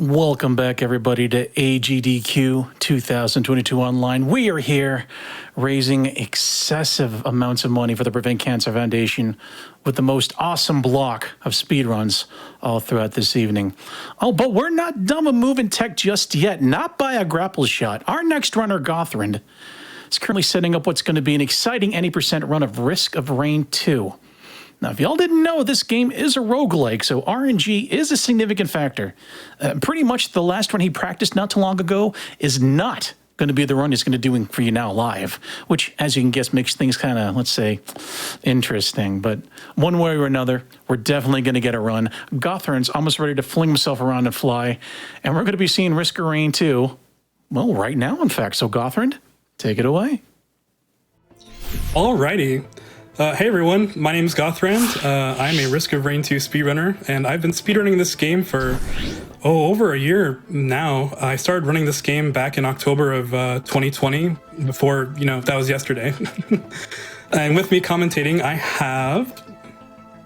Welcome back, everybody, to AGDQ 2022 Online. We are here raising excessive amounts of money for the Prevent Cancer Foundation with the most awesome block of speedruns all throughout this evening. Oh, but we're not done with moving tech just yet, not by a grapple shot. Our next runner, Gothrand, is currently setting up what's going to be an exciting any percent run of Risk of Rain 2. Now, if y'all didn't know, this game is a roguelike, so RNG is a significant factor. Pretty much the last run he practiced not too long ago is not going to be the run he's going to do for you now live, which, as you can guess, makes things kind of, let's say, interesting. But one way or another, we're definitely going to get a run. Gothrand's almost ready to fling himself around and fly, and we're going to be seeing Risk of Rain 2, well, right now, in fact. So, Gothrand, take it away. Alrighty. Hey everyone, my name is Gothrand. I'm a Risk of Rain 2 speedrunner, and I've been speedrunning this game for, over a year now. I started running this game back in October of 2020, before, that was yesterday. And with me commentating, I have...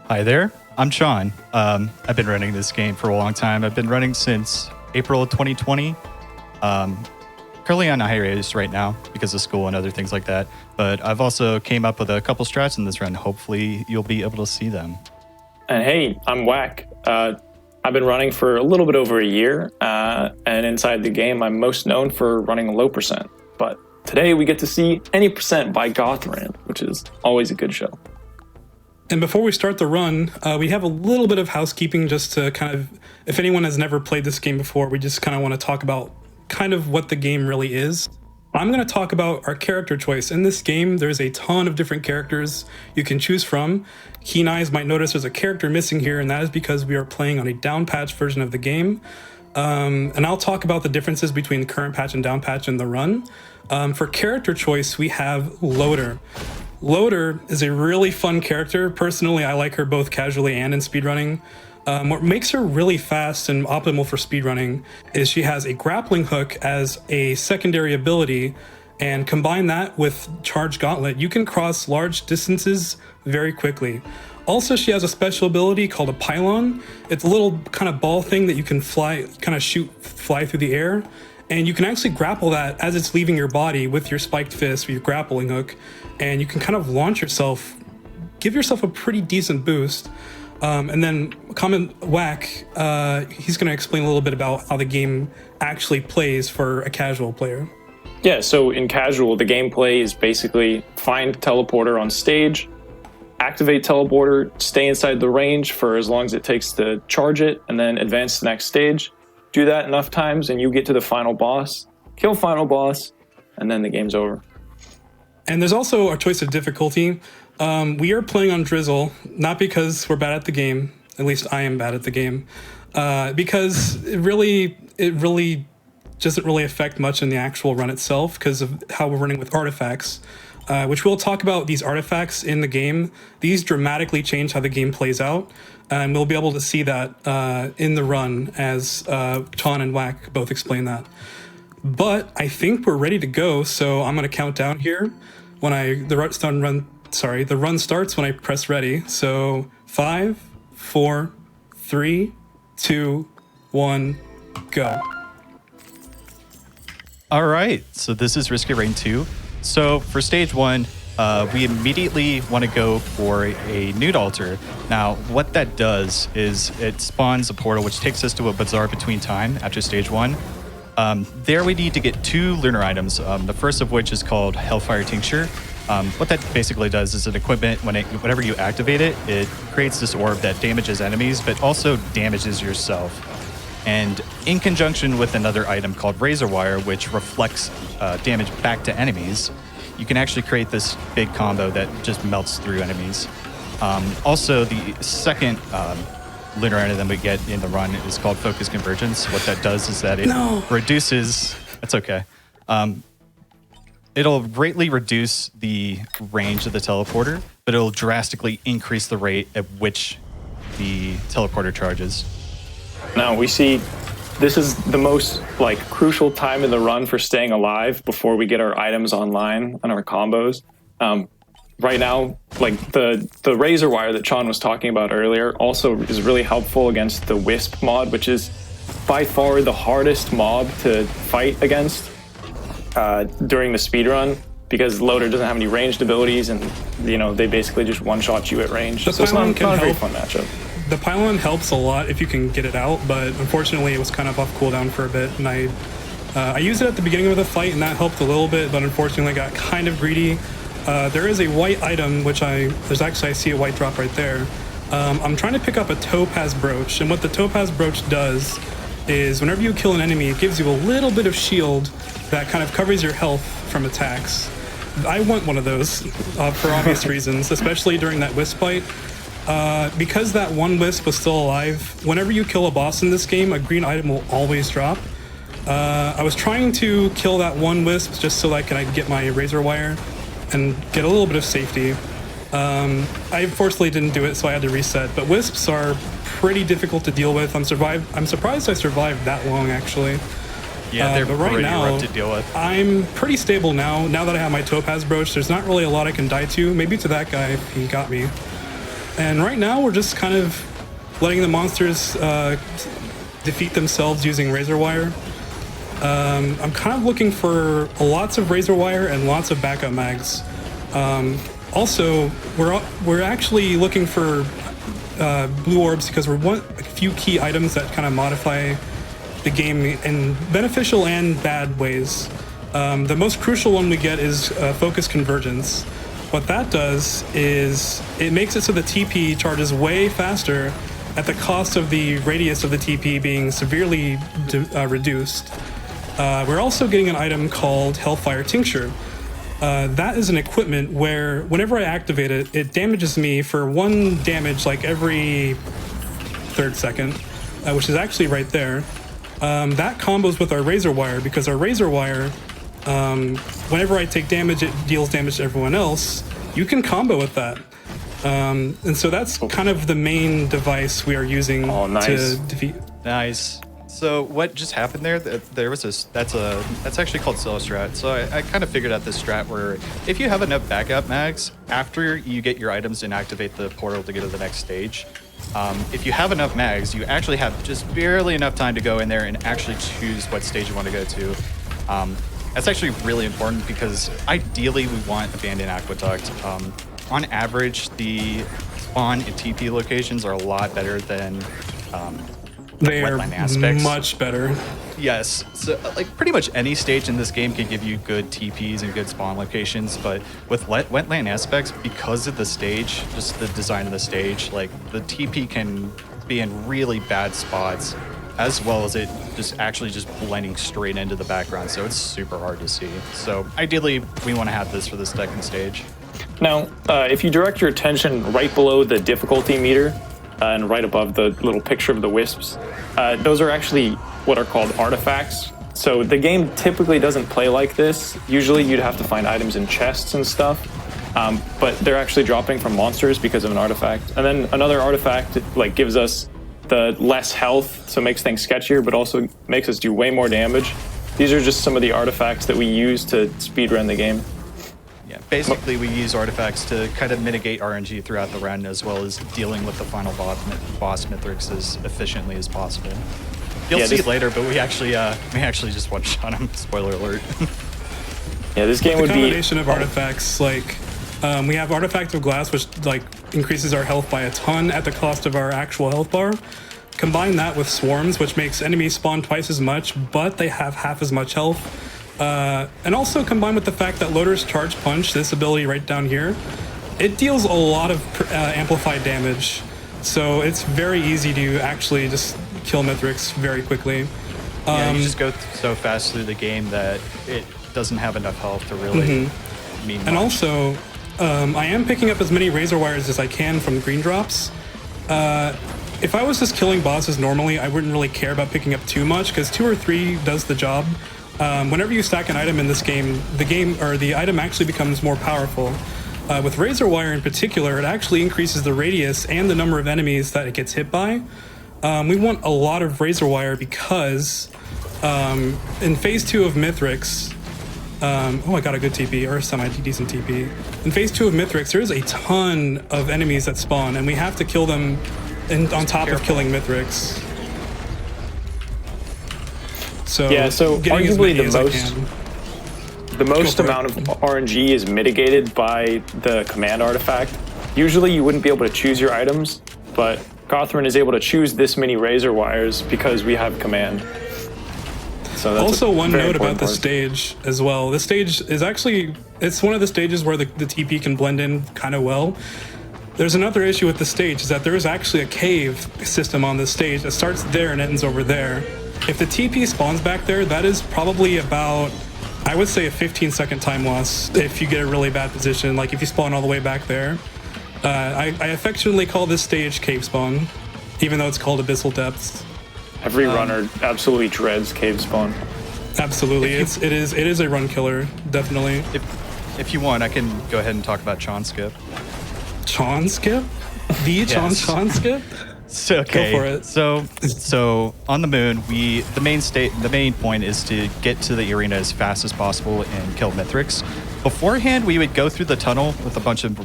Hi there, I'm CHON. I've been running this game for a long time. I've been running since April of 2020. Currently on a hiatus right now because of school and other things like that. But I've also came up with a couple strats in this run. Hopefully you'll be able to see them. And hey, I'm Whakc. I've been running for a little bit over a year. And inside the game, I'm most known for running low percent. But today we get to see any percent by Gothrand, which is always a good show. And before we start the run, we have a little bit of housekeeping just to kind of, if anyone has never played this game before, we just kind of want to talk about kind of what the game really is. I'm going to talk about our character choice. In this game, there's a ton of different characters you can choose from. Keen eyes might notice there's a character missing here, and that is because we are playing on a down patch version of the game. And I'll talk about the differences between the current patch and down patch in the run. For character choice, we have Loader. Loader is a really fun character. Personally, I like her both casually and in speedrunning. What makes her really fast and optimal for speedrunning is she has a grappling hook as a secondary ability, and combine that with Charge Gauntlet, you can cross large distances very quickly. Also, she has a special ability called a pylon. It's a little kind of ball thing that you can fly through the air, and you can actually grapple that as it's leaving your body with your spiked fist, with your grappling hook, and you can kind of launch yourself, give yourself a pretty decent boost. And then Whakc, he's going to explain a little bit about how the game actually plays for a casual player. Yeah, so in casual, the gameplay is basically find teleporter on stage, activate teleporter, stay inside the range for as long as it takes to charge it, and then advance to the next stage. Do that enough times and you get to the final boss, kill final boss, and then the game's over. And there's also our choice of difficulty. We are playing on Drizzle, not because we're bad at the game, at least I am bad at the game, because it really doesn't really affect much in the actual run itself because of how we're running with artifacts, which we'll talk about these artifacts in the game. These dramatically change how the game plays out, and we'll be able to see that in the run as CHON and Whakc both explain that. But I think we're ready to go, so I'm going to count down here when the run starts when I press ready. So 5, 4, 3, 2, 1, go. All right, so this is Risk of Rain 2. So for stage 1, we immediately want to go for a nude altar. Now, what that does is it spawns a portal which takes us to a bazaar between time after stage 1. There we need to get 2 lunar items, the first of which is called Hellfire Tincture. What that basically does is an equipment, whenever you activate it, it creates this orb that damages enemies, but also damages yourself. And in conjunction with another item called Razor Wire, which reflects damage back to enemies, you can actually create this big combo that just melts through enemies. Also, the second lunar item that we get in the run is called Focus Convergence. What that does is that it reduces... That's okay. It'll greatly reduce the range of the teleporter, but it'll drastically increase the rate at which the teleporter charges. Now we see this is the most crucial time in the run for staying alive before we get our items online and our combos. Right now, the razor wire that CHON was talking about earlier also is really helpful against the Wisp mod, which is by far the hardest mob to fight against during the speedrun, because Loader doesn't have any ranged abilities, and they basically just one-shot you at range. The So it's not pylon a very can fun matchup. The pylon helps a lot if you can get it out, but unfortunately it was kind of off cooldown for a bit, and I used it at the beginning of the fight, and that helped a little bit, but unfortunately I got kind of greedy. There is a white item, which I see a white drop right there. I'm trying to pick up a topaz brooch, and what the topaz brooch does is whenever you kill an enemy, it gives you a little bit of shield that kind of covers your health from attacks. I want one of those for obvious reasons, especially during that wisp fight. Because that one wisp was still alive, whenever you kill a boss in this game, a green item will always drop. I was trying to kill that one wisp just so that I could get my razor wire and get a little bit of safety. I unfortunately didn't do it, so I had to reset. But wisps are pretty difficult to deal with. I'm surprised I survived that long, actually. Yeah, they're but right pretty now, rough to deal with. I'm pretty stable now. Now that I have my topaz brooch, there's not really a lot I can die to. Maybe to that guy if he got me. And right now, we're just kind of letting the monsters defeat themselves using razor wire. I'm kind of looking for lots of razor wire and lots of backup mags. Also, we're actually looking for blue orbs because we want a few key items that kind of modify the game in beneficial and bad ways. The most crucial one we get is focus convergence. What that does is it makes it so the TP charges way faster at the cost of the radius of the TP being severely reduced. We're also getting an item called Hellfire Tincture. That is an equipment where whenever I activate it, it damages me for 1 damage like every 3rd second, which is actually right there. That combos with our razor wire, because our razor wire, whenever I take damage, it deals damage to everyone else. You can combo with that. And so that's kind of the main device we are using to defeat. Nice. So what just happened there? There was that's actually called solo strat. So I kind of figured out this strat where if you have enough backup mags after you get your items and activate the portal to get to the next stage, if you have enough mags, you actually have just barely enough time to go in there and actually choose what stage you want to go to. That's actually really important because ideally we want Abandoned Aqueduct. On average, the spawn and TP locations are a lot better than they are wetland aspects. Much better. Yes, so like pretty much any stage in this game can give you good TPs and good spawn locations, but with wetland aspects, because of the stage, just the design of the stage, like the TP can be in really bad spots, as well as it just actually just blending straight into the background, so it's super hard to see. So ideally, we want to have this for the second stage. Now, if you direct your attention right below the difficulty meter, and right above the little picture of the wisps, those are actually what are called artifacts. So the game typically doesn't play like this. Usually you'd have to find items in chests and stuff, but they're actually dropping from monsters because of an artifact. And then another artifact like gives us the less health, so it makes things sketchier, but also makes us do way more damage. These are just some of the artifacts that we use to speedrun the game. Yeah, basically we use artifacts to kind of mitigate RNG throughout the run, as well as dealing with the final boss Mithrix as efficiently as possible. You'll see later, but we actually just one-shot him. Spoiler alert. Yeah, this game would be a combination of artifacts. Like we have Artifact of Glass, which like increases our health by a ton at the cost of our actual health bar. Combine that with Swarms, which makes enemies spawn twice as much, but they have half as much health. And also combined with the fact that Loader's Charge Punch, this ability right down here, it deals a lot of amplified damage. So it's very easy to actually just kill Mithrix very quickly. Yeah, you just go so fast through the game that it doesn't have enough health to really mean much. And also, I am picking up as many razor wires as I can from green drops. If I was just killing bosses normally, I wouldn't really care about picking up too much, because 2 or 3 does the job. Whenever you stack an item in this game, the item actually becomes more powerful. With razor wire in particular, it actually increases the radius and the number of enemies that it gets hit by. We want a lot of razor wire because in phase 2 of Mithrix, I got a good TP, or a semi-decent TP. In phase 2 of Mithrix, there's a ton of enemies that spawn, and we have to kill them on top of killing Mithrix. So Yeah, so getting as arguably many the as I most can. the most Go for amount it. of RNG is mitigated by the command artifact. Usually you wouldn't be able to choose your items, but Gothrand is able to choose this many razor wires because we have command. So that's Also, one very note about important the part. stage as well. This stage is actually, it's one of the stages where the TP can blend in kind of well. There's another issue with the stage is that there is actually a cave system on this stage that starts there and ends over there. If the TP spawns back there, that is probably about, I would say, a 15-second time loss if you get a really bad position, like if you spawn all the way back there. I affectionately call this stage cave spawn, even though it's called Abyssal Depths. Every runner absolutely dreads cave spawn. Absolutely, it is a run killer, definitely. If you want, I can go ahead and talk about CHON skip. CHON skip? The CHON skip? So, okay. Go for it. So on the moon, the main point is to get to the arena as fast as possible and kill Mithrix. Beforehand, we would go through the tunnel with a bunch of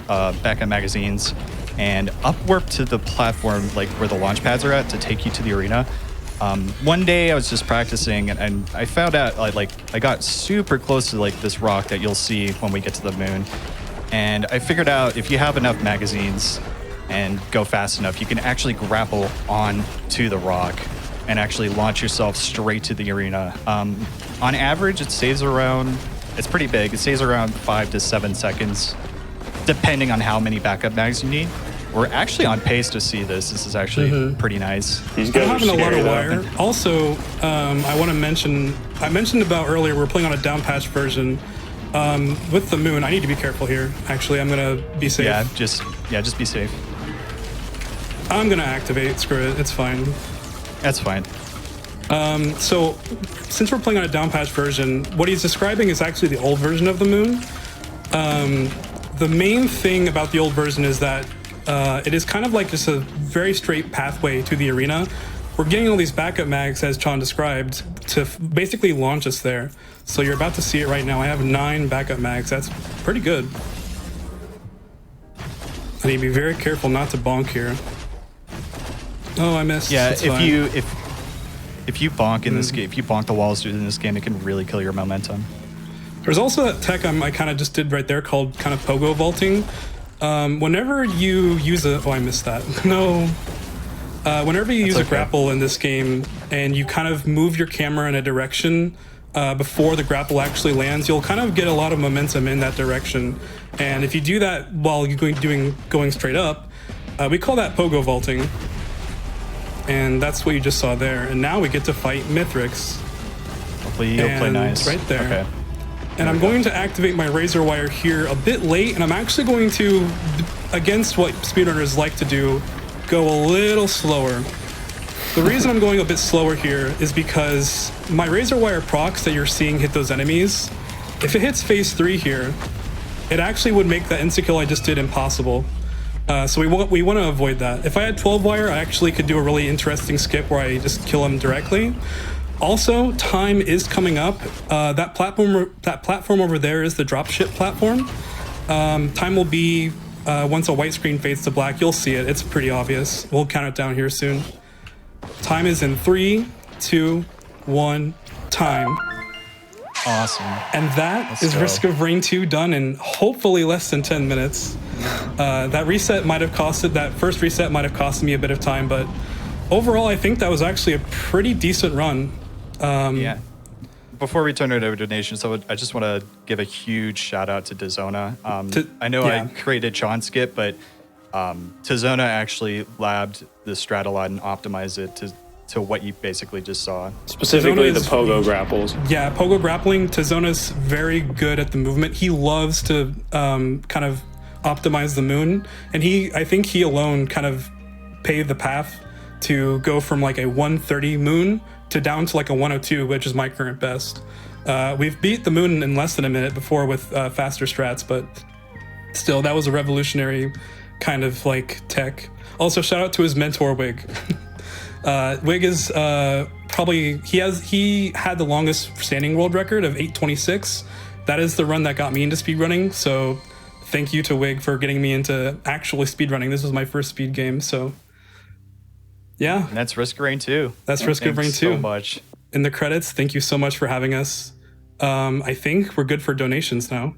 backup magazines and upwarp to the platform, like where the launch pads are at, to take you to the arena. One day I was just practicing and I found out I got super close to like this rock that you'll see when we get to the moon. And I figured out if you have enough magazines and go fast enough, you can actually grapple on to the rock and actually launch yourself straight to the arena. On average, it stays around, it's pretty big, it stays around 5 to 7 seconds, depending on how many backup mags you need. We're actually on pace to see this. This is actually pretty nice. These I'm guys are having a lot scary, of though. wire. Also, I want to mention, I mentioned about earlier, we're playing on a down patch version. With the moon, I need to be careful here. Actually, I'm going to be safe. Yeah, just be safe. I'm going to activate. Screw it. It's fine. That's fine. So, since we're playing on a down patch version, what he's describing is actually the old version of the moon. The main thing about the old version is that it is kind of like just a very straight pathway to the arena. We're getting all these backup mags, as Chon described, to basically launch us there. So you're about to see it right now. I have 9 backup mags. That's pretty good. I need to be very careful not to bonk here. Oh, I missed. Yeah, It's if fine. you bonk in this game, if you bonk the walls in this game, it can really kill your momentum. There's also that tech I kind of just did right there called kind of pogo vaulting. Whenever you use a... Oh, I missed that. No. Whenever you use a grapple in this game and you kind of move your camera in a direction before the grapple actually lands, you'll kind of get a lot of momentum in that direction. And if you do that while you're going straight up, we call that pogo vaulting. And that's what you just saw there. And now we get to fight Mithrix. Hopefully you'll play And nice. right there. Okay. And I'm going to activate my razor wire here a bit late, and I'm actually going to, against what speedrunners like to do, go a little slower. The reason I'm going a bit slower here is because my razor wire procs that you're seeing hit those enemies, if it hits phase 3 here, it actually would make that insta-kill I just did impossible. So we want to avoid that. If I had 12 wire, I actually could do a really interesting skip where I just kill him directly. Also, time is coming up. That platform over there is the dropship platform. Time will be once a white screen fades to black. You'll see it. It's pretty obvious. We'll count it down here soon. Time is in 3, 2, 1. Time. Awesome. And that is go. Risk of Rain 2 done in hopefully less than 10 minutes. That first reset might have costed me a bit of time, but overall, I think that was actually a pretty decent run. Yeah. Before we turn it over to donations, I just want to give a huge shout out to Dazona. I know I created CHON skip, but Tazona actually labbed the strat a lot and optimized it to what you basically just saw. Specifically Tazona the is- pogo grapples. Yeah, pogo grappling. Tazona's very good at the movement. He loves to kind of optimize the moon, and I think he alone kind of paved the path to go from like a 130 moon to down to like a 102, which is my current best. We've beat the moon in less than a minute before with faster strats, but still, that was a revolutionary kind of like tech. Also, shout out to his mentor, Wig. Wig is probably he had the longest standing world record of 8:26. That is the run that got me into speedrunning. So thank you to Wig for getting me into actually speedrunning. This was my first speed game, so yeah. And that's Risk of Rain 2. That's Risk of Rain Thanks so 2. much. in the credits. Thank you so much for having us. I think we're good for donations now.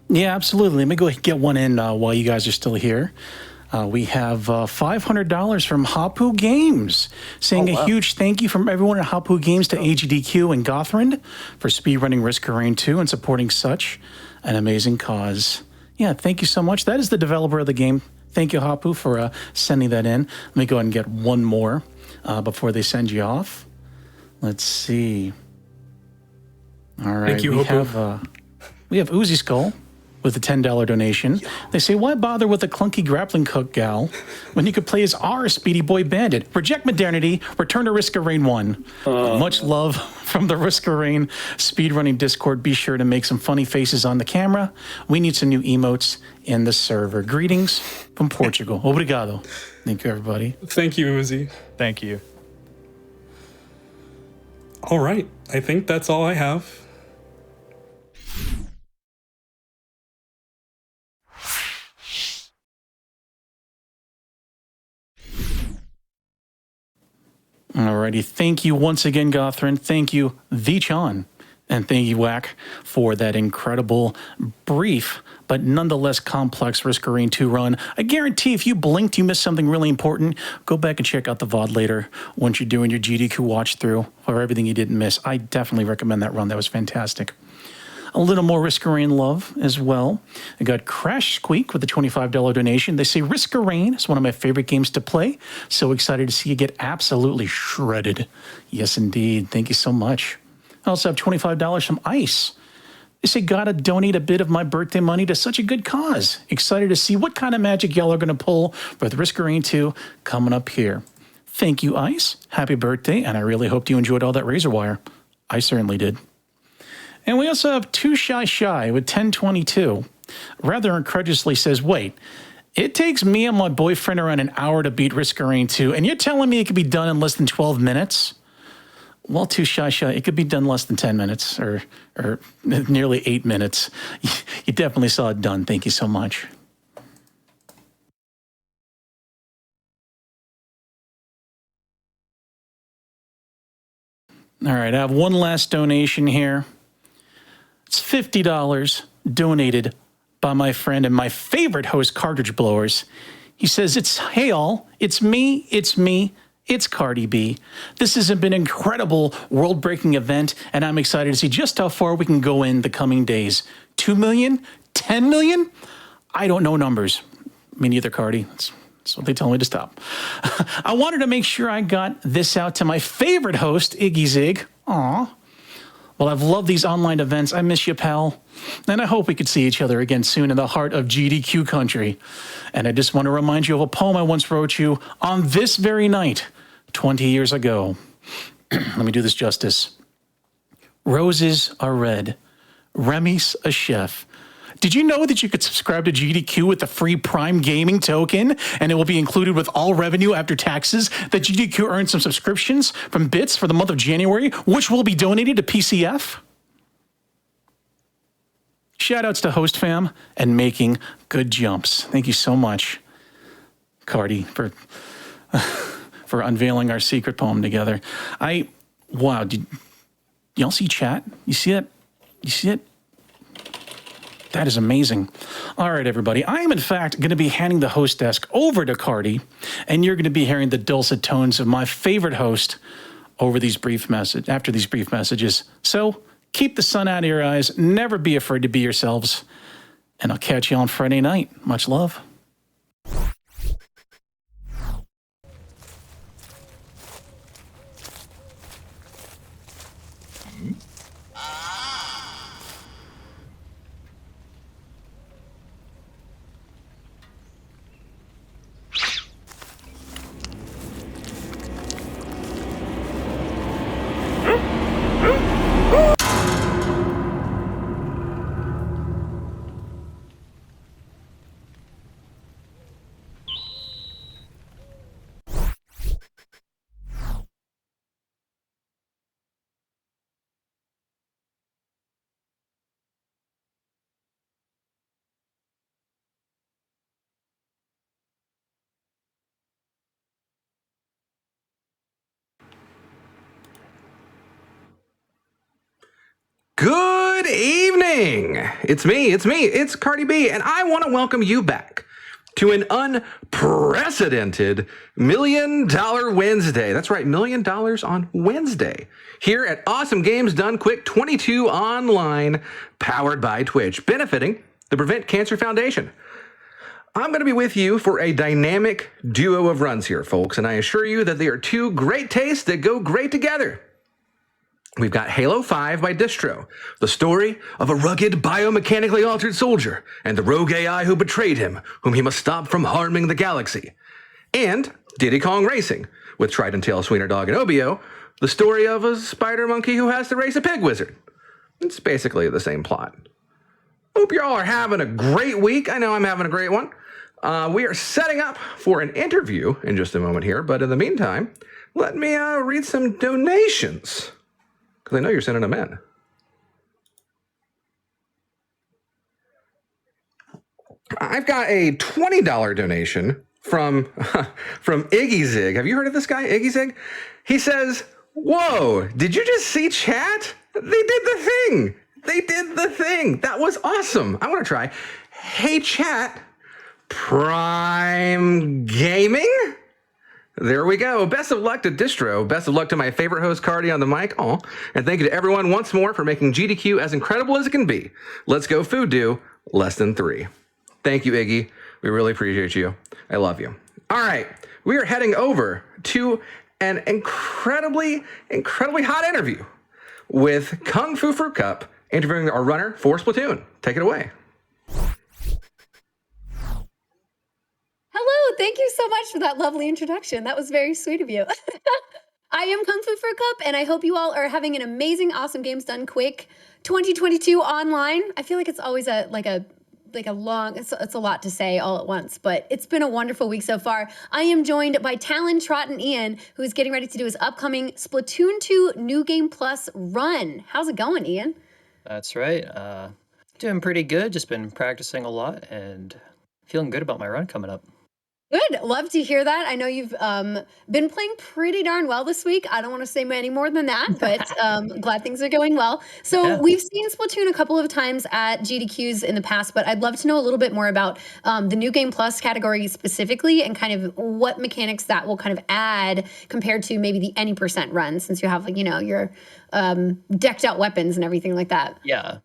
Yeah, absolutely. Let me go get one in while you guys are still here. We have $500 from Hapu Games, saying a huge thank you from everyone at Hapu Games to AGDQ and Gothrand for speedrunning Risk of Rain 2 and supporting such an amazing cause. Yeah, thank you so much. That is the developer of the game. Thank you, Hapu, for sending that in. Let me go ahead and get one more before they send you off. Let's see. All right. Thank you, Hapu. We have Uzi Skull with a $10 donation. They say, why bother with a clunky grappling hook gal when you could play as our Speedy Boy Bandit? Reject modernity, return to Risk of Rain 1. Much love from the Risk of Rain speedrunning Discord. Be sure to make some funny faces on the camera. We need some new emotes in the server. Greetings from Portugal. Obrigado. Thank you, everybody. Thank you, Uzi. Thank you. All right. I think that's all I have. Alrighty, thank you once again, Gothrand. Thank you, the CHON, and thank you, Whakc, for that incredible, brief, but nonetheless complex Risk of Rain 2 run. I guarantee if you blinked, you missed something really important. Go back and check out the VOD later once you're doing your GDQ watch through for everything you didn't miss. I definitely recommend that run. That was fantastic. A little more Risk of Rain love as well. I got Crash Squeak with a $25 donation. They say Risk of Rain is one of my favorite games to play. So excited to see you get absolutely shredded. Yes, indeed. Thank you so much. I also have $25 from Ice. They say, gotta donate a bit of my birthday money to such a good cause. Excited to see what kind of magic y'all are going to pull with Risk of Rain 2 coming up here. Thank you, Ice. Happy birthday, and I really hope you enjoyed all that razor wire. I certainly did. And we also have Too Shy Shy with 1022. Rather incredulously says, wait, it takes me and my boyfriend around an hour to beat Risk of Rain 2, and you're telling me it could be done in less than 12 minutes? Well, Too Shy Shy, it could be done less than 10 minutes or nearly 8 minutes. You definitely saw it done. Thank you so much. All right, I have one last donation here. It's $50 donated by my friend and my favorite host, Cartridge Blowers. He says, hey all, it's me, it's Cardi B. This has been an incredible world-breaking event, and I'm excited to see just how far we can go in the coming days. 2 million? 10 million? I don't know numbers. Me neither, Cardi. That's what they tell me to stop. I wanted to make sure I got this out to my favorite host, iggyzig. Aw. Well, I've loved these online events. I miss you, pal. And I hope we could see each other again soon in the heart of GDQ country. And I just want to remind you of a poem I once wrote you on this very night, 20 years ago. Let me do this justice. Roses are red. Remy's a chef. Did you know that you could subscribe to GDQ with the free Prime Gaming token, and it will be included with all revenue after taxes? That GDQ earned some subscriptions from bits for the month of January, which will be donated to PCF? Shoutouts to Host Fam and making good jumps. Thank you so much, Cardi, for unveiling our secret poem together. Wow, did y'all see chat? You see it? You see it? That is amazing. All right, everybody. I am, in fact, going to be handing the host desk over to Cardi, and you're going to be hearing the dulcet tones of my favorite host after these brief messages. So keep the sun out of your eyes. Never be afraid to be yourselves. And I'll catch you on Friday night. Much love. Good evening. It's Cardi B, and I want to welcome you back to an unprecedented $1 Million Wednesday. That's right, $1 million on Wednesday. Here at Awesome Games Done Quick 22 Online, powered by Twitch, benefiting the Prevent Cancer Foundation. I'm going to be with you for a dynamic duo of runs here, folks, and I assure you that they are two great tastes that go great together. We've got Halo 5 by Distro, the story of a rugged, biomechanically altered soldier and the rogue AI who betrayed him, whom he must stop from harming the galaxy. And Diddy Kong Racing, with Trident Tail, Sweener Dog, and Obio, the story of a spider monkey who has to race a pig wizard. It's basically the same plot. Hope you all are having a great week. I know I'm having a great one. We are setting up for an interview in just a moment here, but in the meantime, let me read some donations. Because I know you're sending them in. I've got a $20 donation from iggyzig. Have you heard of this guy, iggyzig? He says, "Whoa, did you just see chat? They did the thing. That was awesome. I want to try. Hey, chat, Prime Gaming?" There we go. Best of luck to Distro. Best of luck to my favorite host, Cardi, on the mic. Aw. And thank you to everyone once more for making GDQ as incredible as it can be. Let's go food do less than 3. Thank you, Iggy. We really appreciate you. I love you. All right. We are heading over to an incredibly hot interview with Kungfufruitcups interviewing our runner for Splatoon. Take it away. Hello, thank you so much for that lovely introduction. That was very sweet of you. I am Kungfufruitcups, and I hope you all are having an amazing, awesome Games Done Quick 2022 online. I feel like it's always a long, it's a lot to say all at once, but it's been a wonderful week so far. I am joined by talontrottinian, who's getting ready to do his upcoming Splatoon 2 New Game Plus run. How's it going, Ian? That's right. Doing pretty good. Just been practicing a lot and feeling good about my run coming up. Good. Love to hear that. I know you've been playing pretty darn well this week. I don't want to say any more than that, but glad things are going well. So Yeah. We've seen Splatoon a couple of times at GDQs in the past, but I'd love to know a little bit more about the New Game Plus category specifically and kind of what mechanics that will kind of add compared to maybe the any % run, since you have, like, your decked out weapons and everything like that. Yeah.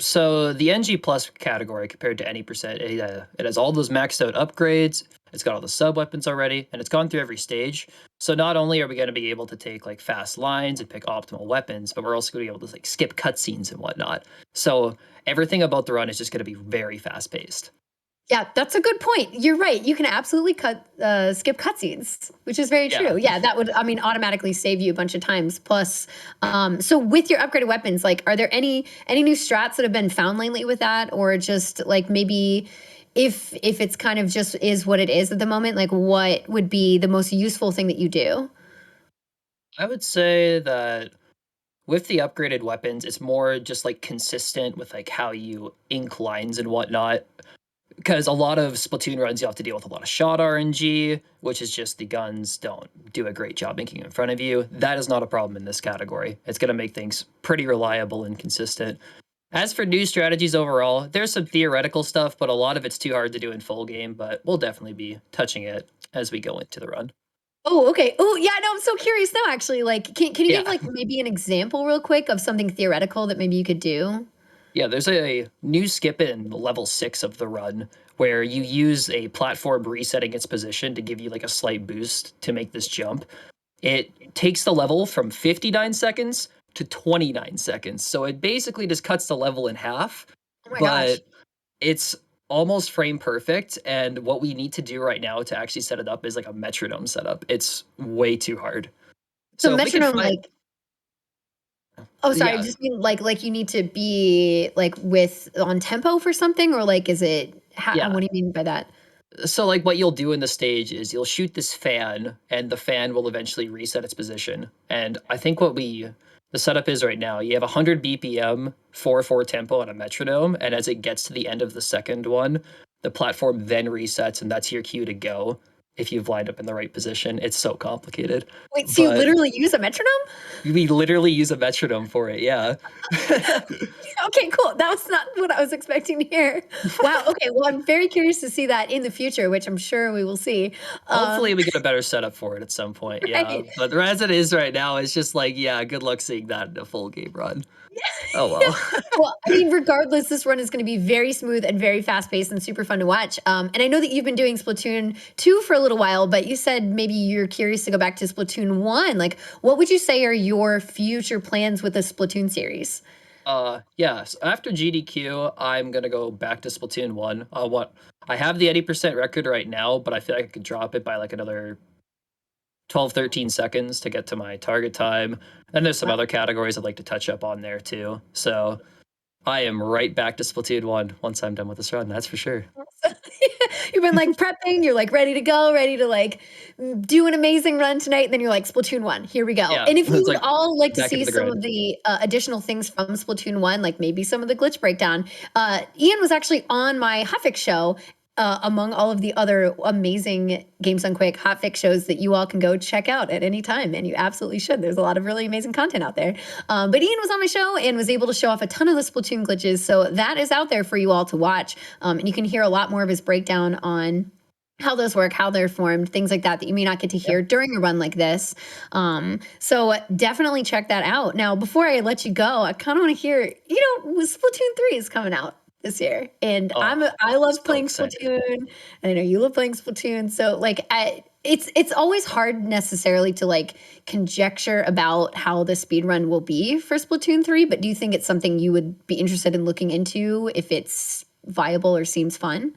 So the NG Plus category compared to any %, it has all those maxed out upgrades. It's got all the sub weapons already, and it's gone through every stage. So not only are we going to be able to take like fast lines and pick optimal weapons, but we're also going to be able to like skip cutscenes and whatnot. So everything about the run is just going to be very fast paced. Yeah, that's a good point. You're right. You can absolutely skip cutscenes, which is very true. Yeah, that would, automatically save you a bunch of times. Plus, so with your upgraded weapons, like, are there any new strats that have been found lately with that, or just like maybe if it's kind of just is what it is at the moment, like what would be the most useful thing that you do? I would say that with the upgraded weapons, it's more just like consistent with like how you ink lines and whatnot. Because a lot of Splatoon runs, you have to deal with a lot of shot RNG, which is just the guns don't do a great job inking in front of you. That is not a problem in this category. It's going to make things pretty reliable and consistent. As for new strategies overall, there's some theoretical stuff, but a lot of it's too hard to do in full game, but we'll definitely be touching it as we go into the run. Oh, okay. Oh, yeah, no, I'm so curious now, actually. Like, can you give like maybe an example real quick of something theoretical that maybe you could do? Yeah, there's a new skip in level 6 of the run where you use a platform resetting its position to give you like a slight boost to make this jump. It takes the level from 59 seconds to 29 seconds. So it basically just cuts the level in half. Oh my gosh. It's almost frame perfect. And what we need to do right now to actually set it up is like a metronome setup. It's way too hard. So if we can metronome, find- like, oh, sorry, Yeah. I just mean like you need to be like on tempo for something, or like is it? Yeah. What do you mean by that? So like what you'll do in the stage is you'll shoot this fan and the fan will eventually reset its position. And I think the setup is right now, you have 100 BPM, 4/4 tempo on a metronome. And as it gets to the end of the second one, the platform then resets and that's your cue to go. if you've lined up in the right position. It's so complicated. Wait, so you But literally use a metronome? we literally use a metronome for it, yeah. Okay, cool. That was not what I was expecting to hear. Wow. Okay. Well, I'm very curious to see that in the future, which I'm sure we will see. Hopefully we get a better setup for it at some point, yeah. Right. But as it is right now, it's just like, yeah, good luck seeing that in a full game run. Oh well. Well, I mean, regardless, this run is going to be very smooth and very fast paced and super fun to watch. And I know that you've been doing Splatoon 2 for a little while, but you said maybe you're curious to go back to Splatoon 1. Like, what would you say are your future plans with the Splatoon series? Yes. After GDQ, I'm gonna go back to Splatoon 1. I have the 80% record right now, but I feel like I could drop it by like another 12, 13 seconds to get to my target time. And there's some other categories I'd like to touch up on there too. So I am right back to Splatoon 1 once I'm done with this run, that's for sure. You've been like prepping, you're like ready to go, ready to like do an amazing run tonight. And then you're like, Splatoon 1, here we go. Yeah, And if you it's would like all like to back see into the some grind. of the additional things from Splatoon 1, like maybe some of the glitch breakdown, Ian was actually on my Hotfix show. Among all of the other amazing Games Done Quick hotfix shows that you all can go check out at any time, and you absolutely should. There's a lot of really amazing content out there. But Ian was on my show and was able to show off a ton of the Splatoon glitches, so that is out there for you all to watch. And you can hear a lot more of his breakdown on how those work, how they're formed, things like that you may not get to hear during a run like this. So definitely check that out. Now, before I let you go, I kind of want to hear, Splatoon 3 is coming out this year, and I love playing excited. Splatoon, and I know you love playing Splatoon. So like, it's always hard necessarily to like conjecture about how the speed run will be for Splatoon 3. But do you think it's something you would be interested in looking into if it's viable or seems fun?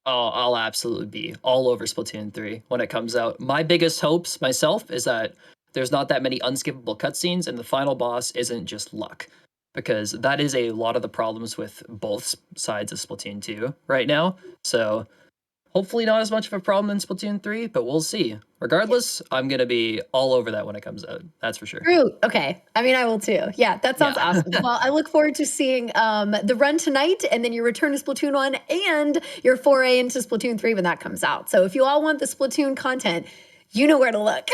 Oh, I'll absolutely be all over Splatoon 3 when it comes out. My biggest hopes myself is that there's not that many unskippable cutscenes and the final boss isn't just luck. Because that is a lot of the problems with both sides of Splatoon 2 right now. So hopefully not as much of a problem in Splatoon 3, but we'll see. Regardless, I'm going to be all over that when it comes out. That's for sure. True. Okay. I mean, I will too. Yeah, that sounds Yeah. awesome. Well, I look forward to seeing the run tonight, and then your return to Splatoon 1 and your foray into Splatoon 3 when that comes out. So if you all want the Splatoon content, you know where to look.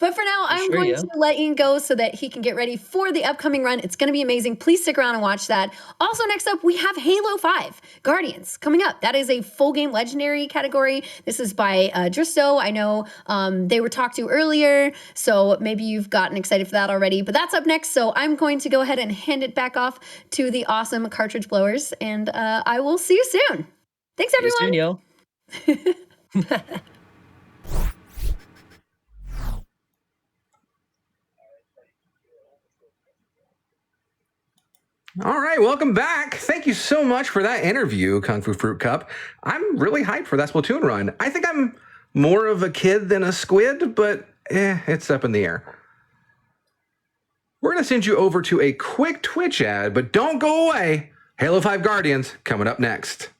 But for now, I'm going to let Ian go so that he can get ready for the upcoming run. It's going to be amazing. Please stick around and watch that. Also, next up, we have Halo 5 Guardians coming up. That is a full game legendary category. This is by Dristo. I know they were talked to earlier, so maybe you've gotten excited for that already. But that's up next, so I'm going to go ahead and hand it back off to the awesome cartridge blowers, and I will see you soon. Thanks, everyone. See you soon, yo. All right, welcome back. Thank you so much for that interview, Kung Fu Fruit Cup. I'm really hyped for that Splatoon run. I think I'm more of a kid than a squid, but it's up in the air. We're going to send you over to a quick Twitch ad, but don't go away. Halo 5 Guardians coming up next.